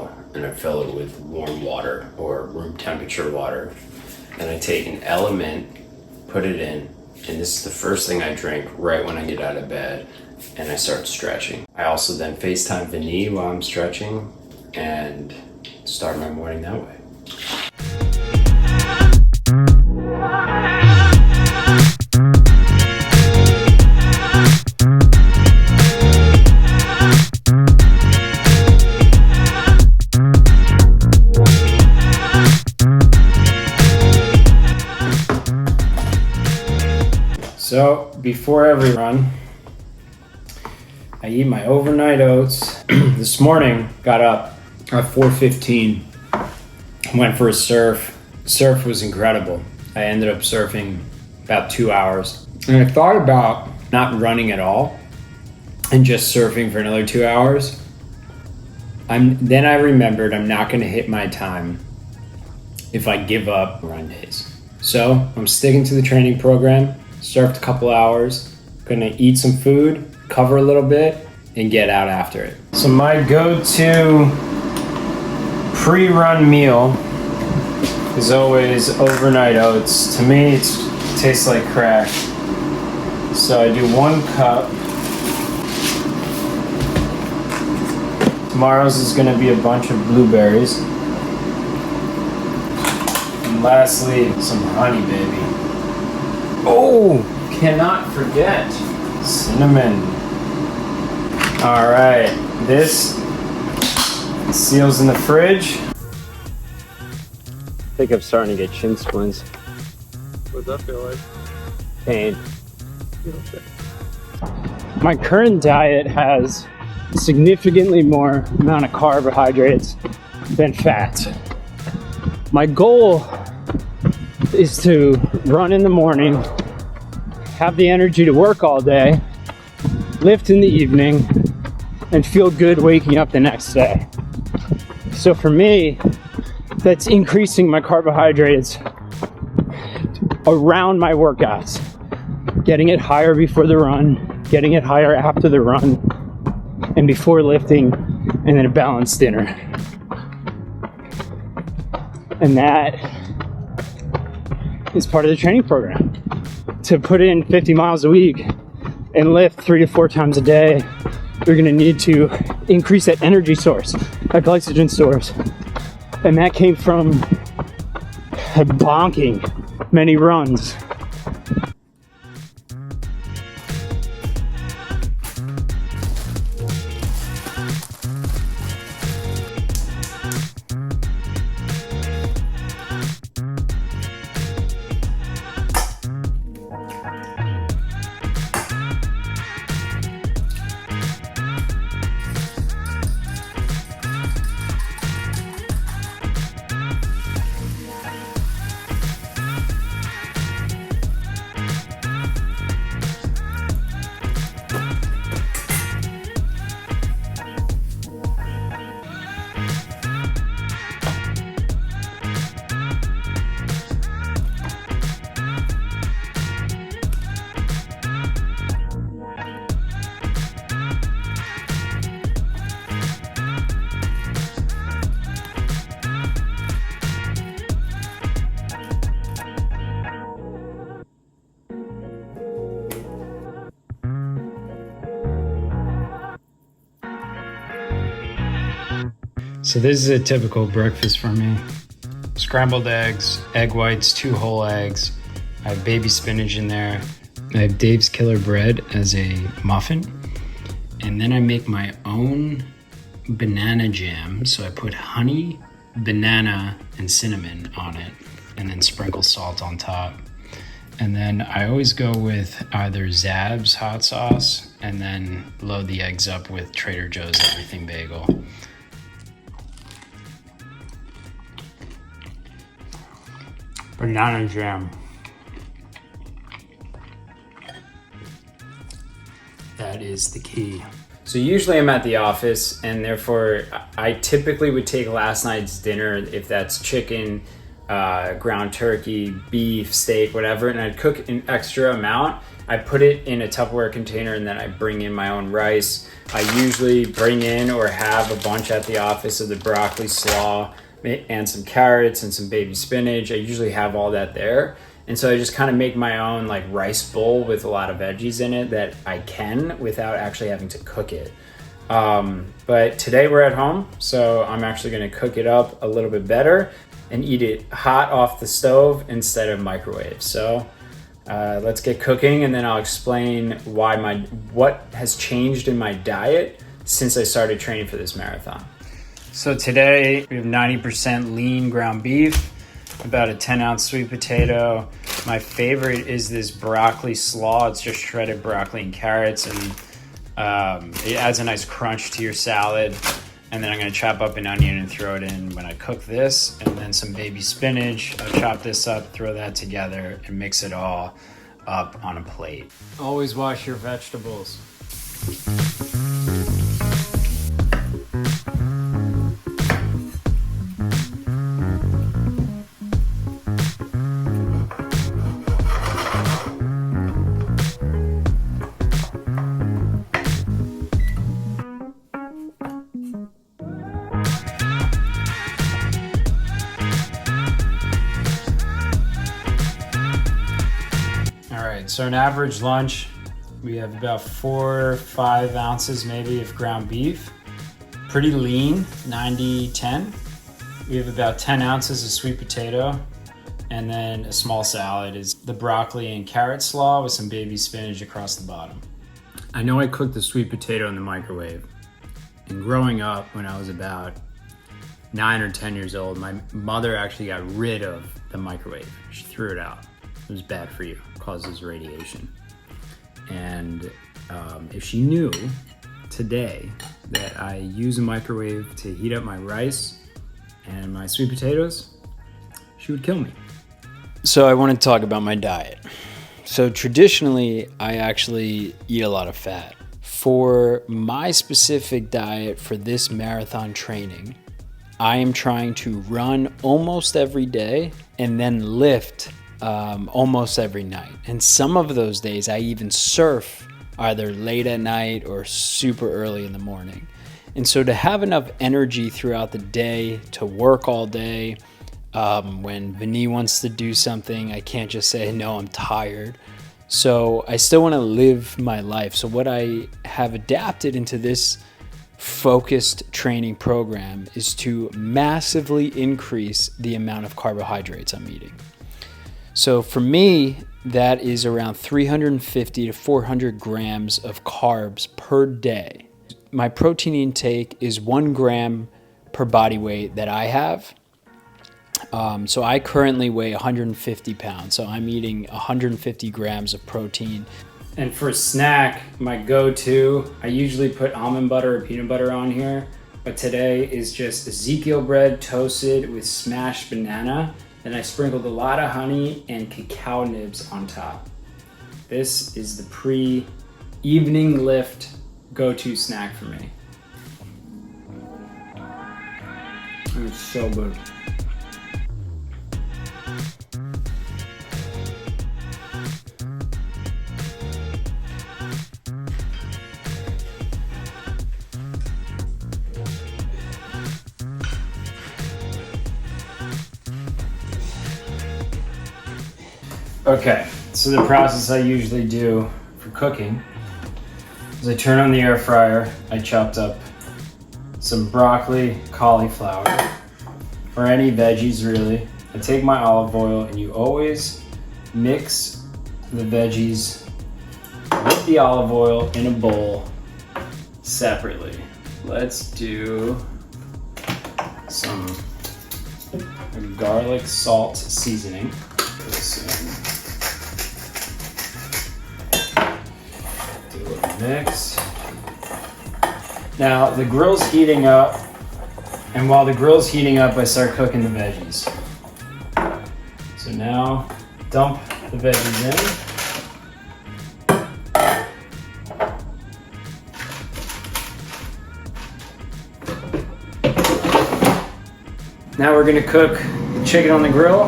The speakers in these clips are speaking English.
bottle and I fill it with warm water or room temperature water. And I take an Element, put it in, and this is the first thing I drink right when I get out of bed, and I start stretching. I also then FaceTime Vinny while I'm stretching and start my morning that way. So before every run, I eat my overnight oats. This morning, got up at 4:15, went for a surf. Surf was incredible. I ended up surfing about 2 hours. And I thought about not running at all and just surfing for another 2 hours. Then I remembered I'm not gonna hit my time if I give up run days. So I'm sticking to the training program. Surfed a couple hours, gonna eat some food, cover a little bit, and get out after it. So my go-to pre-run meal is always overnight oats. To me, it tastes like crack. So I do 1 cup. Tomorrow's is gonna be a bunch of blueberries. And lastly, some honey, baby. Oh, cannot forget cinnamon. All right, this seals in the fridge. I think I'm starting to get shin splints. What does that feel like? Pain. My current diet has significantly more amount of carbohydrates than fat. My goal is to run in the morning, have the energy to work all day, lift in the evening, and feel good waking up the next day. So for me, that's increasing my carbohydrates around my workouts, getting it higher before the run, getting it higher after the run, and before lifting, and then a balanced dinner. And that is part of the training program. To put in 50 miles a week and lift 3 to 4 times a day, you're gonna need to increase that energy source, that glycogen source. And that came from bonking many runs. So this is a typical breakfast for me. Scrambled eggs, egg whites, 2 whole eggs. I have baby spinach in there. I have Dave's Killer Bread as a muffin. And then I make my own banana jam. So I put honey, banana, and cinnamon on it, and then sprinkle salt on top. And then I always go with either Zab's hot sauce and then load the eggs up with Trader Joe's Everything Bagel. Banana jam. That is the key. So usually I'm at the office, and therefore I typically would take last night's dinner, if that's chicken ground turkey, beef, steak, whatever, and I'd cook an extra amount. I put it in a Tupperware container and then I bring in my own rice. I usually bring in or have a bunch at the office of the broccoli slaw and some carrots and some baby spinach. I usually have all that there. And so I just kind of make my own like rice bowl with a lot of veggies in it that I can without actually having to cook it. But today we're at home, so I'm actually going to cook it up a little bit better and eat it hot off the stove instead of microwave. So let's get cooking, and then I'll explain what has changed in my diet since I started training for this marathon. So today we have 90% lean ground beef, about a 10-ounce sweet potato. My favorite is this broccoli slaw. It's just shredded broccoli and carrots, and it adds a nice crunch to your salad. And then I'm going to chop up an onion and throw it in when I cook this, and then some baby spinach. I'll chop this up, throw that together, and mix it all up on a plate. Always wash your vegetables. So an average lunch, we have about 4 or 5 ounces maybe of ground beef. Pretty lean, 90-10. We have about 10 ounces of sweet potato. And then a small salad is the broccoli and carrot slaw with some baby spinach across the bottom. I know I cooked the sweet potato in the microwave. And growing up, when I was about 9 or 10 years old, my mother actually got rid of the microwave. She threw it out. It was bad for you, causes radiation. And if she knew today that I use a microwave to heat up my rice and my sweet potatoes, she would kill me. So I want to talk about my diet. So traditionally, I actually eat a lot of fat. For my specific diet for this marathon training, I am trying to run almost every day and then lift almost every night. And some of those days I even surf either late at night or super early in the morning. And so to have enough energy throughout the day to work all day, when Vinny wants to do something, I can't just say, no, I'm tired. So I still want to live my life. So what I have adapted into this focused training program is to massively increase the amount of carbohydrates I'm eating. So for me, that is around 350 to 400 grams of carbs per day. My protein intake is 1 gram per body weight that I have. So I currently weigh 150 pounds. So I'm eating 150 grams of protein. And for a snack, my go-to, I usually put almond butter or peanut butter on here, but today is just Ezekiel bread toasted with smashed banana. Then I sprinkled a lot of honey and cacao nibs on top. This is the pre-evening lift go-to snack for me. It's so good. Okay, so the process I usually do for cooking is I turn on the air fryer. I chopped up some broccoli, cauliflower, or any veggies really. I take my olive oil, and you always mix the veggies with the olive oil in a bowl separately. Let's do some garlic salt seasoning. Put this in. Do a little mix. Now the grill's heating up, and while the grill's heating up, I start cooking the veggies. So now dump the veggies in. Now we're gonna cook the chicken on the grill.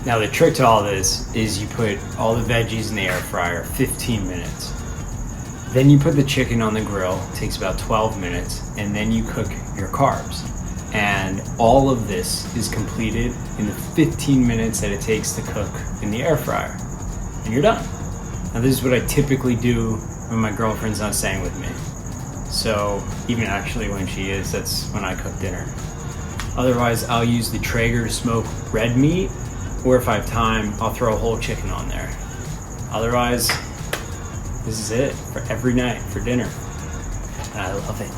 Now the trick to all this is you put all the veggies in the air fryer 15 minutes. Then you put the chicken on the grill, it takes about 12 minutes, and then you cook your carbs. And all of this is completed in the 15 minutes that it takes to cook in the air fryer. And you're done. Now this is what I typically do when my girlfriend's not staying with me. So even actually when she is, that's when I cook dinner. Otherwise, I'll use the Traeger smoked red meat, or if I have time, I'll throw a whole chicken on there. Otherwise, this is it for every night for dinner. And I love it.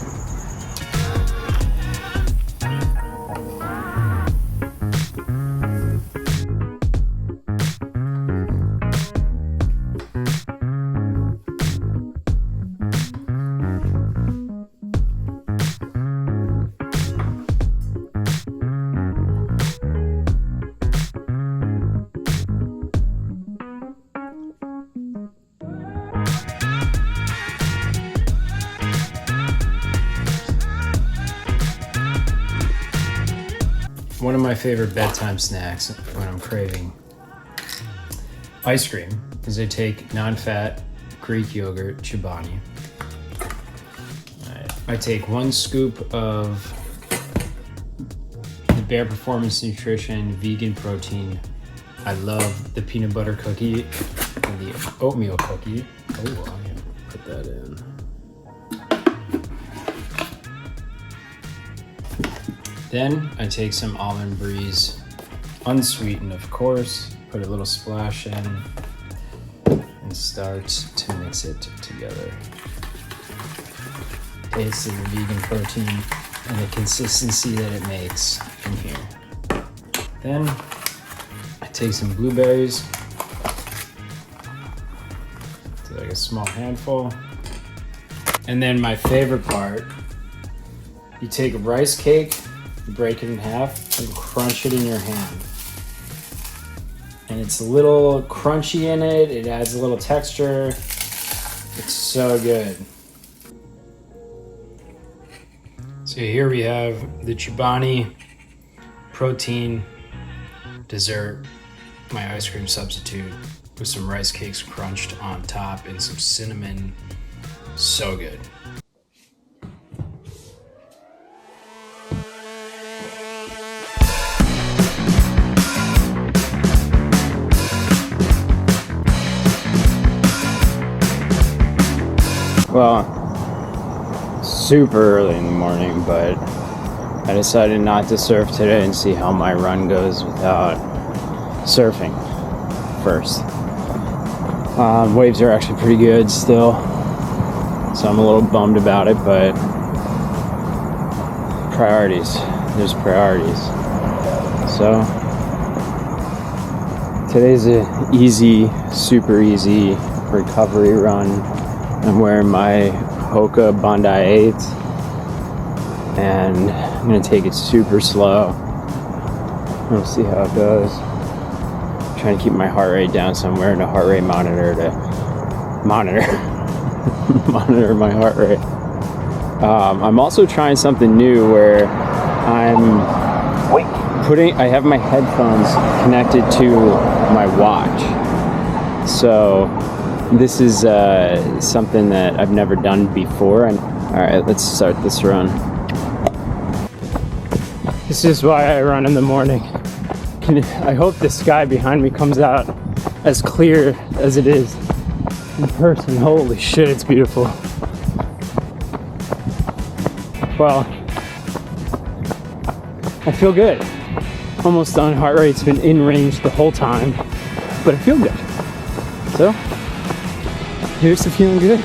One of my favorite bedtime snacks when I'm craving ice cream is I take non-fat Greek yogurt Chobani. I take 1 scoop of the Bare Performance Nutrition vegan protein. I love the peanut butter cookie and the oatmeal cookie. Oh, I'm gonna put that in. Then I take some Almond Breeze, unsweetened of course, put a little splash in, and start to mix it together. Taste of the vegan protein and the consistency that it makes in here. Then I take some blueberries, do like a small handful. And then my favorite part, you take a rice cake, break it in half and crunch it in your hand. And it's a little crunchy in it. It adds a little texture. It's so good. So here we have the Chobani protein dessert, my ice cream substitute with some rice cakes crunched on top and some cinnamon. So good. Well, super early in the morning, but I decided not to surf today and see how my run goes without surfing first. Waves are actually pretty good still, so I'm a little bummed about it, but priorities, there's priorities. So today's an easy, super easy recovery run. I'm wearing my Hoka Bondi 8s and I'm gonna take it super slow. We'll see how it goes. I'm trying to keep my heart rate down somewhere in a heart rate monitor to monitor my heart rate. I'm also trying something new where I have my headphones connected to my watch. So this is something that I've never done before. And all right, let's start this run. This is why I run in the morning. I hope the sky behind me comes out as clear as it is in person. Holy shit, it's beautiful. Well, I feel good. Almost done. Heart rate's been in range the whole time, but I feel good. So here's to feeling good.